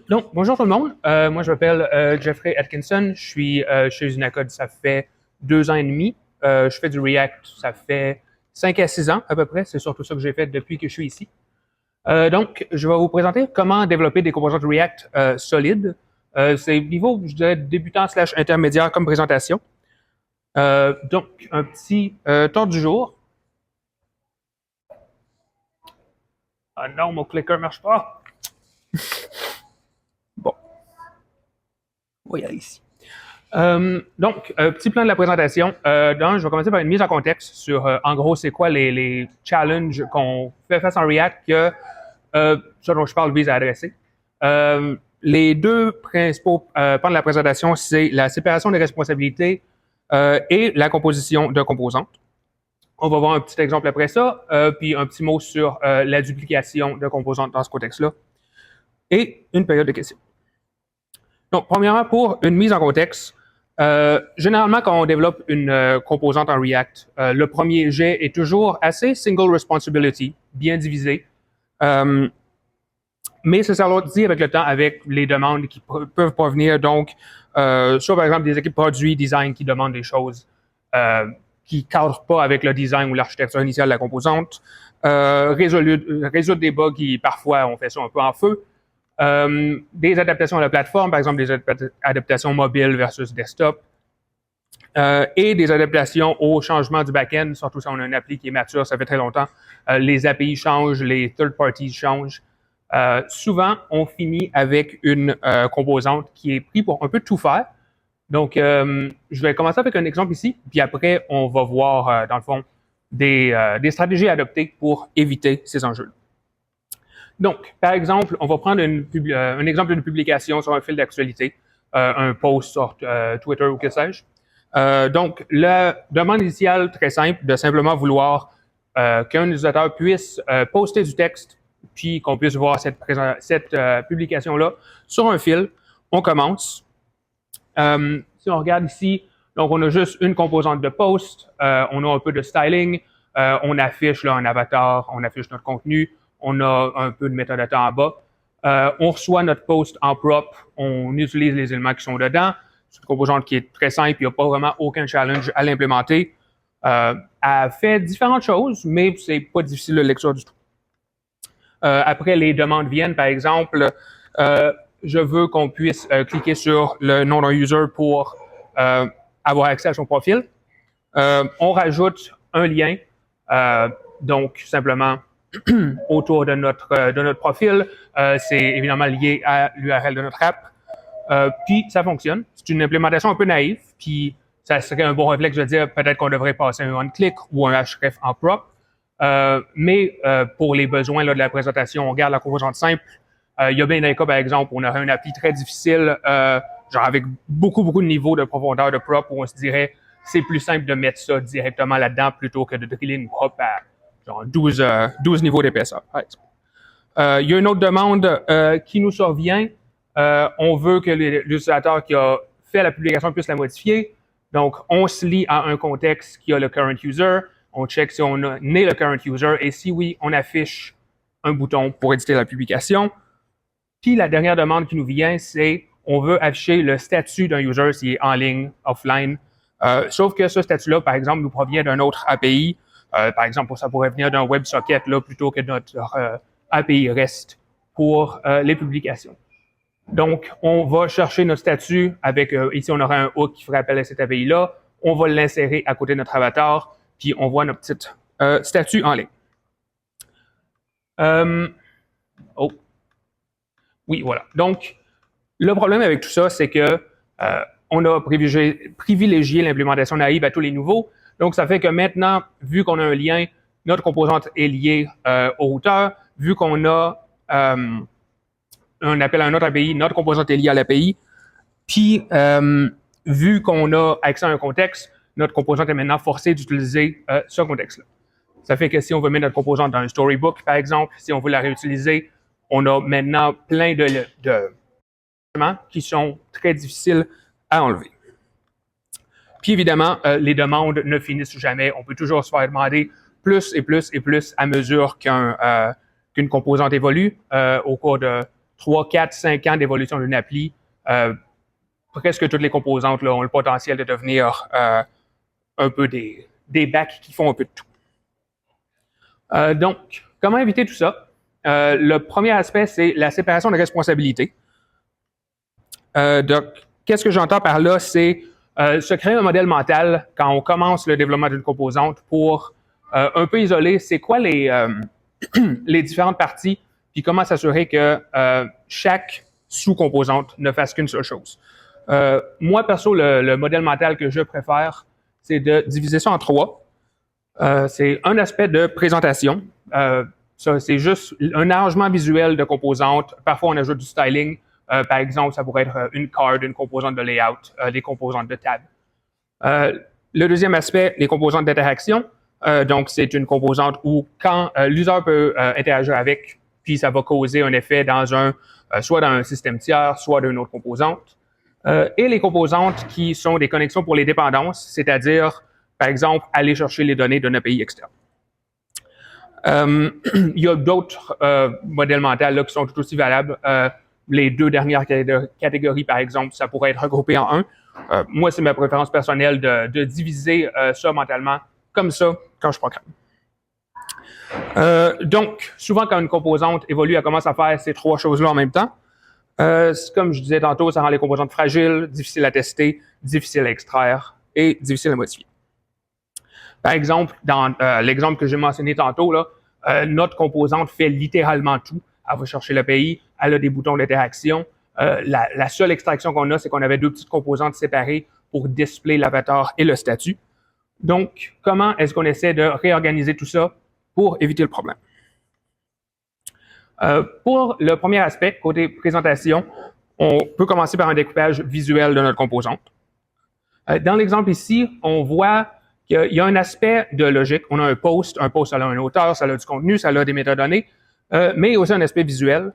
Donc, bonjour tout le monde. Moi, je m'appelle Jeffrey Atkinson. Je suis chez Unicode, ça fait 2 ans et demi. Je fais du React, ça fait 5 à 6 ans à peu près. C'est surtout ça que j'ai fait depuis que je suis ici. Donc, je vais vous présenter comment développer des composantes React solides. C'est niveau, je dirais, débutant slash intermédiaire comme présentation. Donc, un petit tour du jour. Ah non, mon clicker ne marche pas. Bon, on va y aller ici. Donc, petit plan de la présentation. Je vais commencer par une mise en contexte sur, en gros, c'est quoi les challenges qu'on fait face en React que ce dont je parle vise à adresser. Les deux principaux pans de la présentation, c'est la séparation des responsabilités et la composition de composantes. On va voir un petit exemple après ça, puis un petit mot sur la duplication de composantes dans ce contexte-là, et une période de questions. Donc, premièrement, pour une mise en contexte, généralement, quand on développe une composante en React, le premier jet est toujours assez single responsibility, bien divisé. Mais ça s'alourdit avec le temps avec les demandes qui peuvent provenir, donc, soit par exemple des équipes produits, design qui demandent des choses qui ne cadrent pas avec le design ou l'architecture initiale de la composante, résoudre des bugs qui parfois on fait ça un peu en feu. Des adaptations à la plateforme, par exemple des adaptations mobiles versus desktop, et des adaptations au changement du back-end, surtout si on a une appli qui est mature, ça fait très longtemps. Les API changent, les third parties changent. Souvent, on finit avec une composante qui est prise pour un peu tout faire. Donc, je vais commencer avec un exemple ici, puis après, on va voir, dans le fond, des stratégies à adopter pour éviter ces enjeux-là. Donc, par exemple, on va prendre un exemple d'une publication sur un fil d'actualité, un post sur Twitter ou que sais-je. Donc, la demande initiale, très simple, de simplement vouloir qu'un utilisateur puisse poster du texte, puis qu'on puisse voir cette publication-là sur un fil. On commence. Si on regarde ici, donc on a juste une composante de post, on a un peu de styling, on affiche là, un avatar, on affiche notre contenu, on a un peu de métadata en bas. On reçoit notre post en prop, on utilise les éléments qui sont dedans. C'est une composante qui est très simple, il n'y a pas vraiment aucun challenge à l'implémenter. Elle fait différentes choses, mais c'est pas difficile de lecture du tout. Après, les demandes viennent, par exemple, je veux qu'on puisse cliquer sur le nom d'un user pour avoir accès à son profil. On rajoute un lien, donc simplement autour de notre profil. C'est évidemment lié à l'URL de notre app. Puis ça fonctionne. C'est une implémentation un peu naïve, puis ça serait un bon réflexe de dire peut-être qu'on devrait passer un on-click ou un href en prop. Mais pour les besoins là, de la présentation, on garde la composante simple. Il y a bien des cas, par exemple, on aurait un appli très difficile, genre avec beaucoup de niveaux de profondeur de prop, où on se dirait c'est plus simple de mettre ça directement là-dedans plutôt que de driller une prop à genre 12 niveaux d'épaisseur, par exemple. Il y a une autre demande qui nous survient. On veut que l'utilisateur qui a fait la publication puisse la modifier. Donc, on se lie à un contexte qui a le current user. On check si on a né le current user et si oui, on affiche un bouton pour éditer la publication. Puis la dernière demande qui nous vient, c'est on veut afficher le statut d'un user s'il est en ligne, offline. Sauf que ce statut-là, par exemple, nous provient d'un autre API. Par exemple, ça pourrait venir d'un WebSocket là, plutôt que notre API REST pour les publications. Donc, on va chercher notre statut avec, ici, on aura un hook qui ferait appel à cette API-là. On va l'insérer à côté de notre avatar, puis on voit notre petit statut en ligne. Oui, voilà. Donc, le problème avec tout ça, c'est que on a privilégié l'implémentation naïve à tous les niveaux. Donc, ça fait que maintenant, vu qu'on a un lien, notre composante est liée au routeur. Vu qu'on a un appel à un autre API, notre composante est liée à l'API. Puis, vu qu'on a accès à un contexte, notre composante est maintenant forcée d'utiliser ce contexte-là. Ça fait que si on veut mettre notre composante dans un storybook, par exemple, si on veut la réutiliser, on a maintenant plein de qui sont très difficiles à enlever. Puis évidemment, les demandes ne finissent jamais. On peut toujours se faire demander plus et plus et plus à mesure qu'une composante évolue au cours de 3, 4, 5 ans d'évolution d'une appli, presque toutes les composantes là, ont le potentiel de devenir un peu des bacs qui font un peu de tout. Donc, comment éviter tout ça? Le premier aspect, c'est la séparation des responsabilités. Donc, qu'est-ce que j'entends par là? C'est se créer un modèle mental quand on commence le développement d'une composante pour un peu isoler c'est quoi les différentes parties, puis comment s'assurer que chaque sous-composante ne fasse qu'une seule chose. Moi, perso, le modèle mental que je préfère, c'est de diviser ça en 3. C'est un aspect de présentation. Ça, c'est juste un arrangement visuel de composantes. Parfois, on ajoute du styling. Par exemple, ça pourrait être une card, une composante de layout, des composantes de tab. Le deuxième aspect, les composantes d'interaction. Donc, c'est une composante où quand l'user peut interagir avec, puis ça va causer un effet dans soit dans un système tiers, soit d'une autre composante. Et les composantes qui sont des connexions pour les dépendances, c'est-à-dire, par exemple, aller chercher les données d'un API externe. Il y a d'autres modèles mentaux là, qui sont tout aussi valables. Les deux dernières catégories, par exemple, ça pourrait être regroupé en un. Moi, c'est ma préférence personnelle de diviser ça mentalement comme ça quand je programme. Donc, souvent, quand une composante évolue, elle commence à faire ces 3 choses-là en même temps. Comme je disais tantôt, ça rend les composantes fragiles, difficiles à tester, difficiles à extraire et difficiles à modifier. Par exemple, dans l'exemple que j'ai mentionné tantôt, là, notre composante fait littéralement tout. Elle va chercher l'API, elle a des boutons d'interaction. La seule extraction qu'on a, c'est qu'on avait 2 petites composantes séparées pour display l'avatar et le statut. Donc, comment est-ce qu'on essaie de réorganiser tout ça pour éviter le problème? Pour le premier aspect, côté présentation, on peut commencer par un découpage visuel de notre composante. Dans l'exemple ici, on voit qu'il y a un aspect de logique. On a un post ça a un auteur, ça a du contenu, ça a des métadonnées, mais aussi un aspect visuel,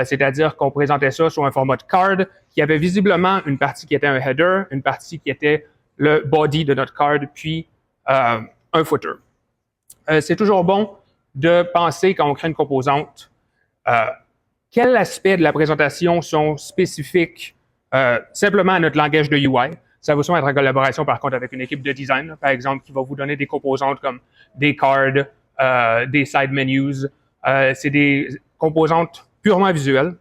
c'est-à-dire qu'on présentait ça sur un format de card qui avait visiblement une partie qui était un header, une partie qui était le body de notre card, puis un footer. C'est toujours bon de penser quand on crée une composante, quels aspects de la présentation sont spécifiques simplement à notre langage de UI. Ça va souvent être en collaboration, par contre, avec une équipe de design, par exemple, qui va vous donner des composantes comme des cards, des side menus. C'est des composantes purement visuelles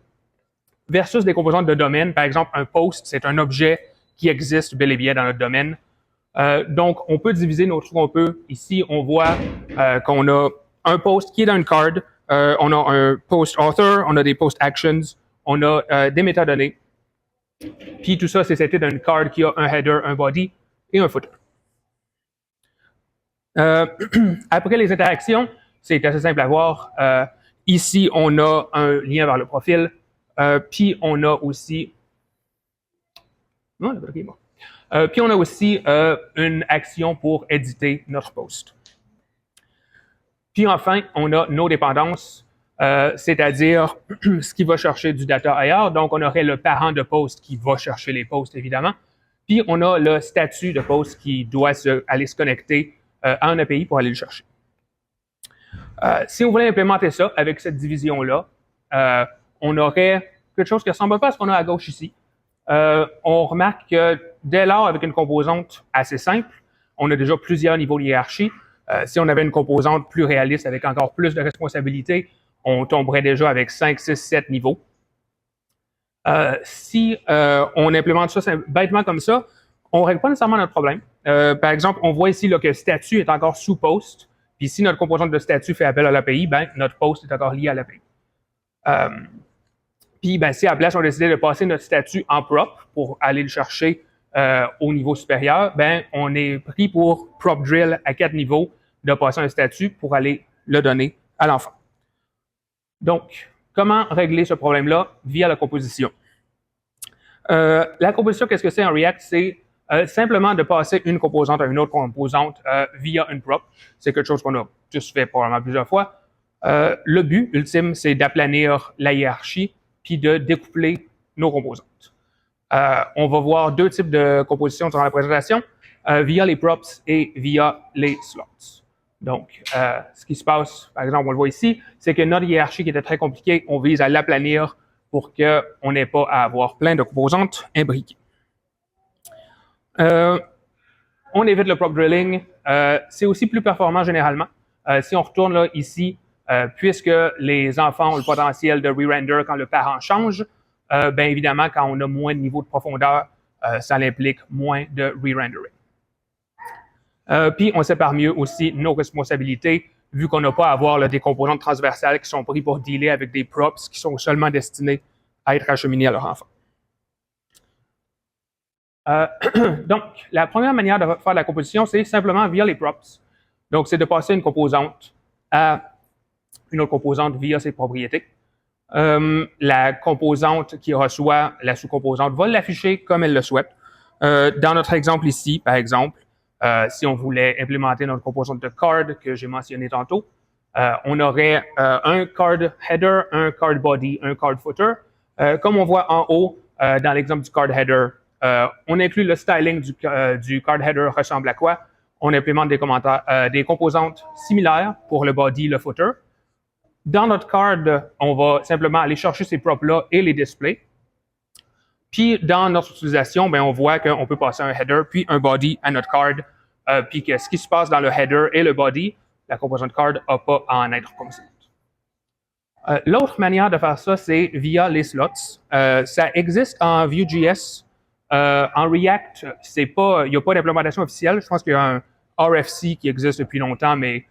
versus des composantes de domaine. Par exemple, un post, c'est un objet qui existe bel et bien dans notre domaine. Donc, on peut diviser nos trucs un peu. Ici, on voit qu'on a un post qui est dans une card. On a un post author, on a des post actions, on a des métadonnées. Puis tout ça, c'est seté dans une card qui a un header, un body et un footer. Après les interactions, c'est assez simple à voir. Ici, on a un lien vers le profil. Puis on a aussi... puis on a aussi une action pour éditer notre post. Puis enfin, on a nos dépendances, c'est-à-dire ce qui va chercher du data ailleurs. Donc, on aurait le parent de post qui va chercher les posts, évidemment. Puis, on a le statut de post qui doit aller se connecter à un API pour aller le chercher. Si on voulait implémenter ça avec cette division-là, on aurait quelque chose qui ne ressemble pas à ce qu'on a à gauche ici. On remarque que dès lors, avec une composante assez simple, on a déjà plusieurs niveaux de hiérarchie. Si on avait une composante plus réaliste avec encore plus de responsabilités, on tomberait déjà avec 5, 6, 7 niveaux. Si on implémente ça bêtement comme ça, on ne règle pas nécessairement notre problème. Par exemple, on voit ici là, que statut est encore sous post. Puis si notre composante de statut fait appel à l'API, ben, notre post est encore lié à l'API. Puis ben, si à la place on décidait de passer notre statut en prop pour aller le chercher au niveau supérieur, ben, on est pris pour prop drill à 4 niveaux de passer un statut pour aller le donner à l'enfant. Donc, comment régler ce problème-là via la composition? La composition, qu'est-ce que c'est en React? C'est simplement de passer une composante à une autre composante via une prop. C'est quelque chose qu'on a tous fait probablement plusieurs fois. Le but ultime, c'est d'aplanir la hiérarchie puis de découpler nos composantes. On va voir 2 types de compositions durant la présentation, via les props et via les slots. Donc, ce qui se passe, par exemple, on le voit ici, c'est que notre hiérarchie qui était très compliquée, on vise à l'aplanir pour qu'on n'ait pas à avoir plein de composantes imbriquées. On évite le prop drilling. C'est aussi plus performant généralement. Si on retourne là, ici, puisque les enfants ont le potentiel de re-render quand le parent change, bien évidemment, quand on a moins de niveau de profondeur, ça implique moins de re-rendering. Puis, on sépare mieux aussi nos responsabilités, vu qu'on n'a pas à avoir là, des composantes transversales qui sont pris pour dealer avec des props qui sont seulement destinés à être acheminés à leur enfant. Donc, la première manière de faire la composition, c'est simplement via les props. Donc, c'est de passer une composante à une autre composante via ses propriétés. La composante qui reçoit la sous-composante va l'afficher comme elle le souhaite. Dans notre exemple ici, par exemple, si on voulait implémenter notre composante de card que j'ai mentionné tantôt, on aurait un card header, un card body, un card footer. Comme on voit en haut, dans l'exemple du card header, on inclut le styling du card header ressemble à quoi? On implémente des composantes similaires pour le body, le footer. Dans notre card, on va simplement aller chercher ces props-là et les displays. Puis, dans notre utilisation, bien, on voit qu'on peut passer un header puis un body à notre card, puis que ce qui se passe dans le header et le body, la composante card n'a pas à en être consciente. L'autre manière de faire ça, c'est via les slots. Ça existe en Vue.js. En React, il n'y a pas d'implémentation officielle. Je pense qu'il y a un RFC qui existe depuis longtemps, mais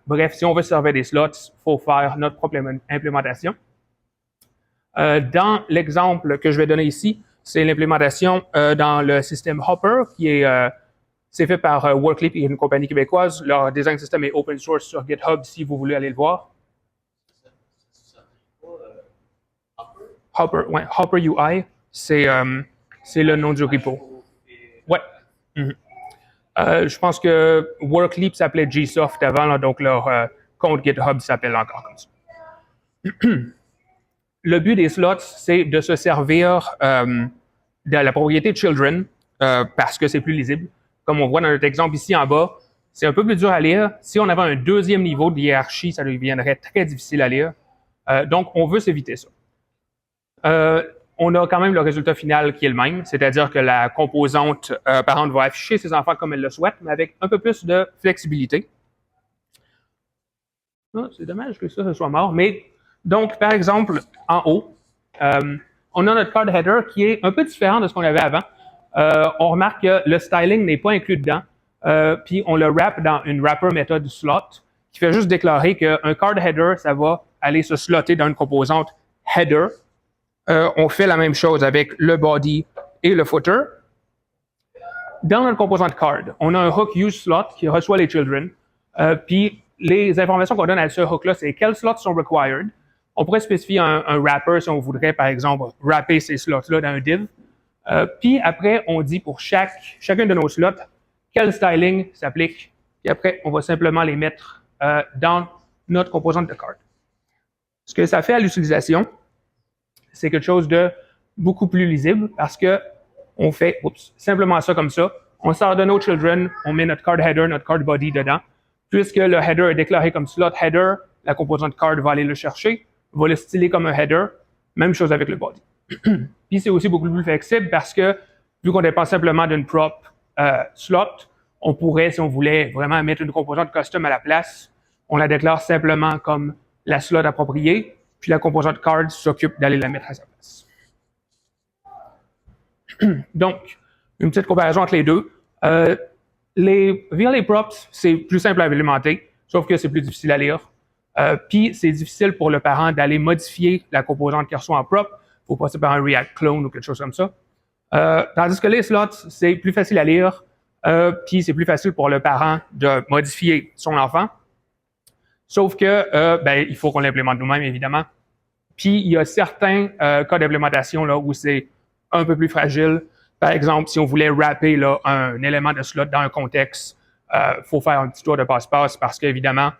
bref, si on veut servir des slots, il faut faire notre propre implémentation. Dans l'exemple que je vais donner ici, c'est l'implémentation dans le système Hopper, qui est c'est fait par Workleap, une compagnie québécoise. Leur design system est open source sur GitHub si vous voulez aller le voir. Hopper, ouais, Hopper UI, c'est le nom du repo. Ouais. Je pense que Workleap s'appelait GSoft avant, là, donc leur compte GitHub s'appelle encore comme ça. Le but des slots, c'est de se servir de la propriété children parce que c'est plus lisible. Comme on voit dans notre exemple ici en bas, c'est un peu plus dur à lire. Si on avait un deuxième niveau de hiérarchie, ça deviendrait très difficile à lire. Donc, on veut s'éviter ça. On a quand même le résultat final qui est le même, c'est-à-dire que la composante parente va afficher ses enfants comme elle le souhaite, mais avec un peu plus de flexibilité. Oh, c'est dommage que ça soit mort, mais donc, par exemple, en haut, on a notre card header qui est un peu différent de ce qu'on avait avant. On remarque que le styling n'est pas inclus dedans, puis on le wrap dans une wrapper méthode slot qui fait juste déclarer qu'un card header, ça va aller se slotter dans une composante header. On fait la même chose avec le body et le footer. Dans notre composante card, on a un hook use slot qui reçoit les children, puis les informations qu'on donne à ce hook-là, c'est quels slots sont required. On pourrait spécifier un wrapper si on voudrait, par exemple, wrapper ces slots-là dans un div. Puis après, on dit pour chacun de nos slots, quel styling s'applique. Puis après, on va simplement les mettre dans notre composante de card. Ce que ça fait à l'utilisation, c'est quelque chose de beaucoup plus lisible parce que on fait simplement ça comme ça. On sort de nos children, on met notre card header, notre card body dedans. Puisque le header est déclaré comme slot header, la composante card va aller le chercher, va le styler comme un header. Même chose avec le body. Puis c'est aussi beaucoup plus flexible parce que, vu qu'on dépend simplement d'une prop slot, on pourrait, si on voulait vraiment mettre une composante custom à la place, on la déclare simplement comme la slot appropriée, puis la composante card s'occupe d'aller la mettre à sa place. Donc, une petite comparaison entre les deux. Via les props, c'est plus simple à implémenter, sauf que c'est plus difficile à lire. Puis, c'est difficile pour le parent d'aller modifier la composante qu'il reçoit en prop. Il faut passer par un React clone ou quelque chose comme ça. Tandis que les slots, c'est plus facile à lire, puis c'est plus facile pour le parent de modifier son enfant. Sauf que, ben, il faut qu'on l'implémente nous-mêmes, évidemment. Puis, il y a certains cas d'implémentation là où c'est un peu plus fragile. Par exemple, si on voulait wrapper là, un élément de slot dans un contexte, faut faire un petit tour de passe-passe parce qu'évidemment,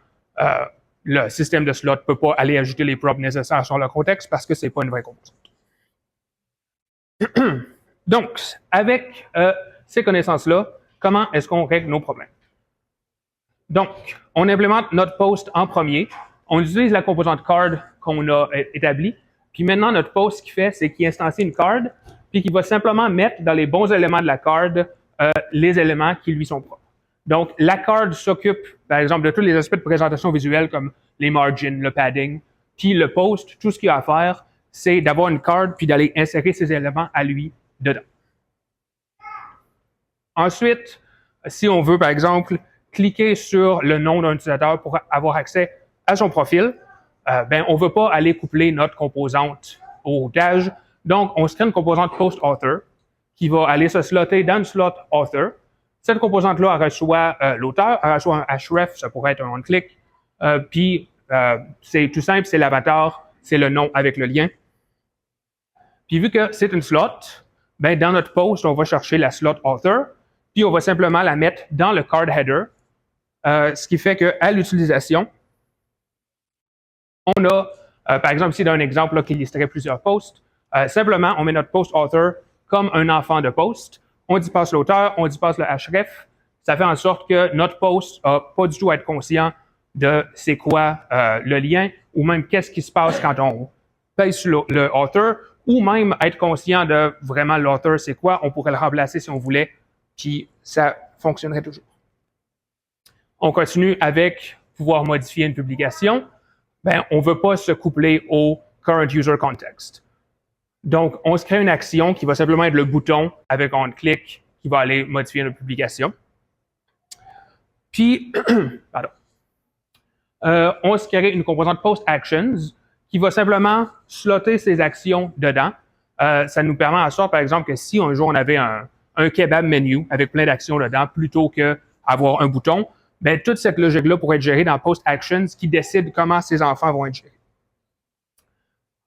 le système de slot ne peut pas aller ajouter les props nécessaires sur le contexte parce que ce n'est pas une vraie composante. Donc, avec ces connaissances-là, comment est-ce qu'on règle nos problèmes? Donc, on implémente notre post en premier. On utilise la composante card qu'on a établie. Puis maintenant, notre post, ce qu'il fait, c'est qu'il instancie une card, puis qu'il va simplement mettre dans les bons éléments de la card les éléments qui lui sont propres. Donc, la card s'occupe, par exemple, de tous les aspects de présentation visuelle comme les margins, le padding. Puis le post, tout ce qu'il a à faire, c'est d'avoir une card puis d'aller insérer ces éléments à lui dedans. Ensuite, si on veut, par exemple, cliquer sur le nom d'un utilisateur pour avoir accès à son profil, on ne veut pas aller coupler notre composante au routage. Donc, on se crée une composante post-author qui va aller se slotter dans le slot author. Cette composante-là, elle reçoit l'auteur, elle reçoit un href, ça pourrait être un on-click, puis c'est tout simple, c'est l'avatar, c'est le nom avec le lien. Puis vu que c'est une slot, dans notre post, on va chercher la slot author, puis on va simplement la mettre dans le card header, ce qui fait qu'à l'utilisation, on a, par exemple, ici, dans un exemple là, qui listerait plusieurs posts, simplement, on met notre post author comme un enfant de post, on dit passe l'auteur, on dit passe le href, ça fait en sorte que notre post n'a pas du tout à être conscient de c'est quoi le lien, ou même qu'est-ce qui se passe quand on pèse sur le author, ou même être conscient de vraiment l'author c'est quoi, on pourrait le remplacer si on voulait, puis ça fonctionnerait toujours. On continue avec pouvoir modifier une publication. On ne veut pas se coupler au current user context. Donc, on se crée une action qui va simplement être le bouton avec un clic qui va aller modifier notre publication. Puis, pardon. On se crée une composante post actions qui va simplement slotter ces actions dedans. Ça nous permet à sorte, par exemple, que si un jour on avait un kebab menu avec plein d'actions dedans, plutôt qu'avoir un bouton, toute cette logique-là pourrait être gérée dans Post Actions qui décide comment ces enfants vont être gérés.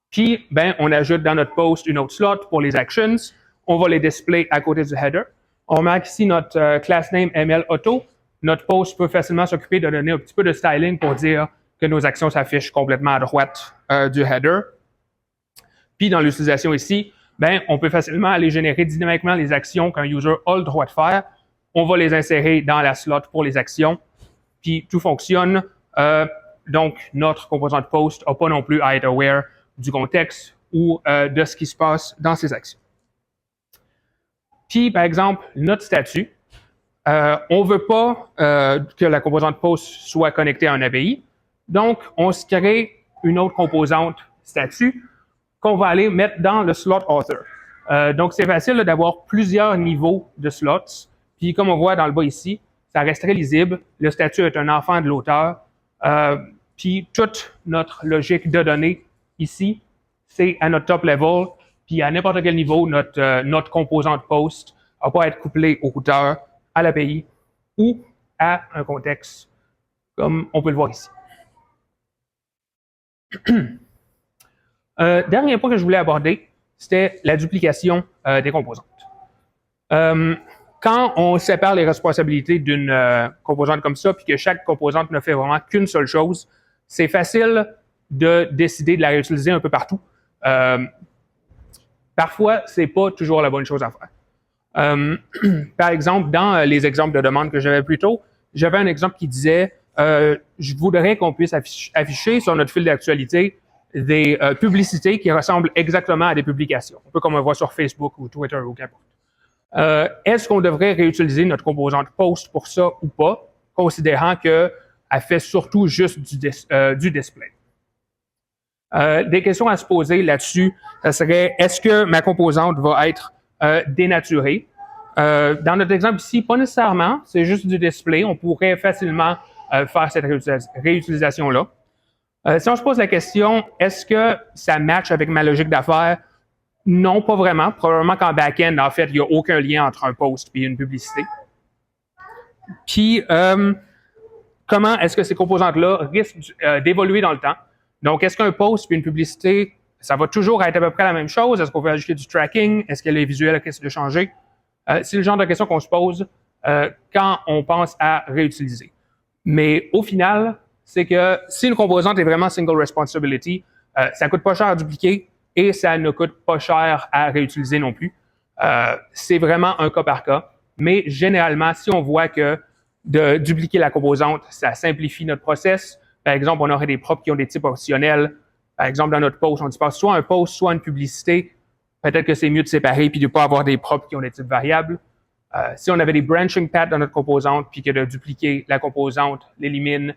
Puis, on ajoute dans notre post une autre slot pour les actions. On va les display à côté du header. On marque ici notre class name ML auto. Notre post peut facilement s'occuper de donner un petit peu de styling pour dire que nos actions s'affichent complètement à droite du header. Puis, dans l'utilisation ici, on peut facilement aller générer dynamiquement les actions qu'un user a le droit de faire. On va les insérer dans la slot pour les actions, puis tout fonctionne. Donc, notre composante post n'a pas non plus à être aware du contexte ou de ce qui se passe dans ces actions. Puis, par exemple, notre statut, on ne veut pas que la composante post soit connectée à un API. Donc, on se crée une autre composante statut qu'on va aller mettre dans le slot author. Donc, c'est facile d'avoir plusieurs niveaux de slots. Puis, comme on voit dans le bas ici, ça reste très lisible. Le statut est un enfant de l'auteur. Puis, toute notre logique de données ici, c'est à notre top level. Puis, à n'importe quel niveau, notre composante post n'a pas à être couplée au routeur, à l'API ou à un contexte, comme on peut le voir ici. Dernier point que je voulais aborder, c'était la duplication des composantes. Quand on sépare les responsabilités d'une composante comme ça, puis que chaque composante ne fait vraiment qu'une seule chose, c'est facile de décider de la réutiliser un peu partout. Parfois, c'est pas toujours la bonne chose à faire. Par exemple, dans les exemples de demande que j'avais plus tôt, j'avais un exemple qui disait je voudrais qu'on puisse afficher sur notre fil d'actualité des publicités qui ressemblent exactement à des publications, un peu comme on voit sur Facebook ou Twitter ou qu'importe. Est-ce qu'on devrait réutiliser notre composante post pour ça ou pas, considérant qu'elle fait surtout juste du display? Des questions à se poser là-dessus, ça serait est-ce que ma composante va être dénaturée? Dans notre exemple ici, pas nécessairement, c'est juste du display. On pourrait facilement faire cette réutilisation-là. Si on se pose la question, est-ce que ça match avec ma logique d'affaires? Non, pas vraiment. Probablement qu'en back-end, en fait, il n'y a aucun lien entre un post et une publicité. Puis, comment est-ce que ces composantes-là risquent d'évoluer dans le temps? Donc, est-ce qu'un post et une publicité, ça va toujours être à peu près la même chose? Est-ce qu'on peut ajouter du tracking? Est-ce que les visuels risquent de changer? C'est le genre de questions qu'on se pose quand on pense à réutiliser. Mais au final, c'est que si une composante est vraiment single responsibility, ça ne coûte pas cher à dupliquer et ça ne coûte pas cher à réutiliser non plus. C'est vraiment un cas par cas. Mais généralement, si on voit que de dupliquer la composante, ça simplifie notre process. Par exemple, on aurait des props qui ont des types optionnels. Par exemple, dans notre post, on dit pas soit un post, soit une publicité. Peut-être que c'est mieux de séparer puis de ne pas avoir des propres qui ont des types variables. Si on avait des branching paths dans notre composante puis que de dupliquer la composante l'élimine,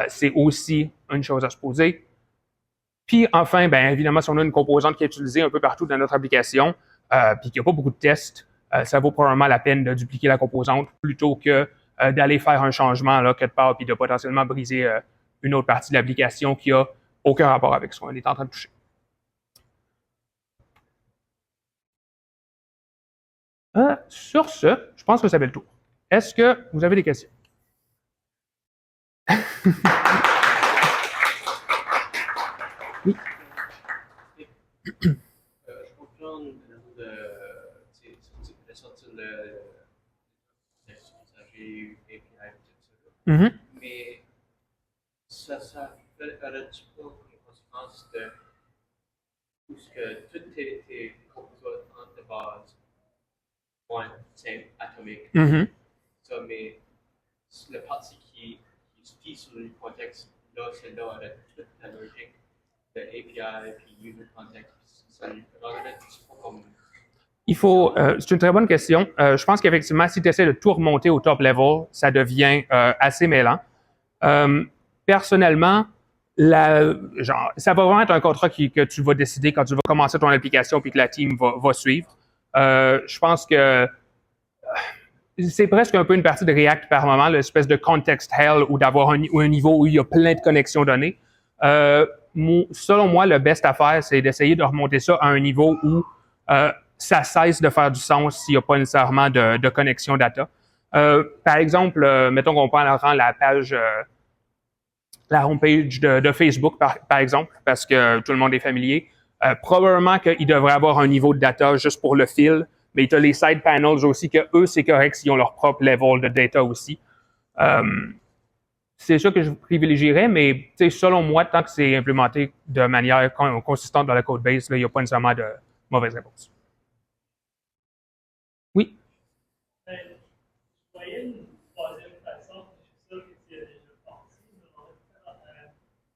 c'est aussi une chose à se poser. Puis enfin, bien évidemment, si on a une composante qui est utilisée un peu partout dans notre application, puis qu'il n'y a pas beaucoup de tests, ça vaut probablement la peine de dupliquer la composante plutôt que d'aller faire un changement là, quelque part puis de potentiellement briser une autre partie de l'application qui n'a aucun rapport avec ce qu'on est en train de toucher. Sur ce, je pense que ça fait le tour. Est-ce que vous avez des questions? Oui. Je comprends de sortir le messager API tout ça. Mais ça aurait-tu pas une conséquence de tout ce que toutes tes composantes de base c'est atomique. Ça, mais la partie qui se fie sur le contexte, là, c'est là avec toute la logique de API puis user context. Ça lui rendrait comme. C'est une très bonne question. Je pense qu'effectivement, si tu essaies de tout remonter au top level, ça devient assez mêlant. Personnellement, ça va vraiment être un contrat que tu vas décider quand tu vas commencer ton application puis que la team va suivre. Je pense que c'est presque un peu une partie de React par moment, l'espèce de context hell ou d'avoir un niveau où il y a plein de connexions données. Selon moi, le best à faire, c'est d'essayer de remonter ça à un niveau où ça cesse de faire du sens s'il n'y a pas nécessairement de connexion data. Par exemple, mettons qu'on prend la page, la homepage de Facebook, par exemple, parce que tout le monde est familier. Probablement qu'il devrait avoir un niveau de data juste pour le fil, mais tu as les side panels aussi, que eux, c'est correct s'ils ont leur propre level de data aussi. C'est ça que je privilégierais, mais selon moi, tant que c'est implémenté de manière consistante dans la code base, il n'y a pas nécessairement de mauvaise réponse. Oui? Je voyais une troisième façon, je suis sûr que tu y as déjà pensé,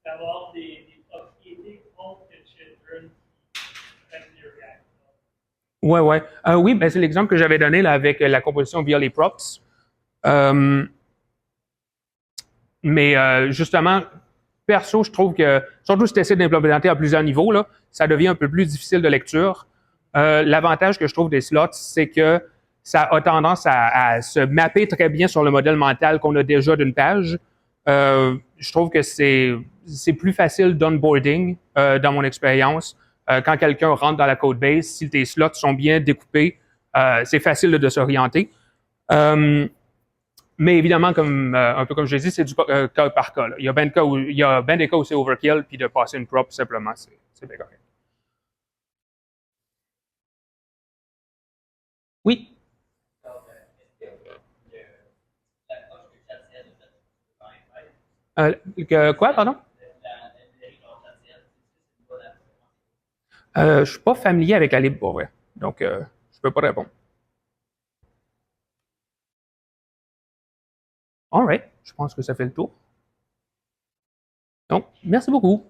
d'avoir des propriétés contre le children qui prennent des React. Oui, ben, c'est l'exemple que j'avais donné là, avec la composition via les props. Mais justement, perso, je trouve que, surtout si tu essaies d'implémenter à plusieurs niveaux, là, ça devient un peu plus difficile de lecture. L'avantage que je trouve des slots, c'est que ça a tendance à se mapper très bien sur le modèle mental qu'on a déjà d'une page. Je trouve que c'est plus facile d'onboarding dans mon expérience. Quand quelqu'un rentre dans la code base, si tes slots sont bien découpés, c'est facile de s'orienter. Mais évidemment, un peu comme je l'ai dit, c'est du cas par cas. Là. Il y a bien des cas où c'est overkill, puis de passer une prop, simplement, c'est bien correct. Oui? Quoi, pardon? Je ne suis pas familier avec la libre pour vrai. Donc, je ne peux pas répondre. All right. Je pense que ça fait le tour. Donc, merci beaucoup.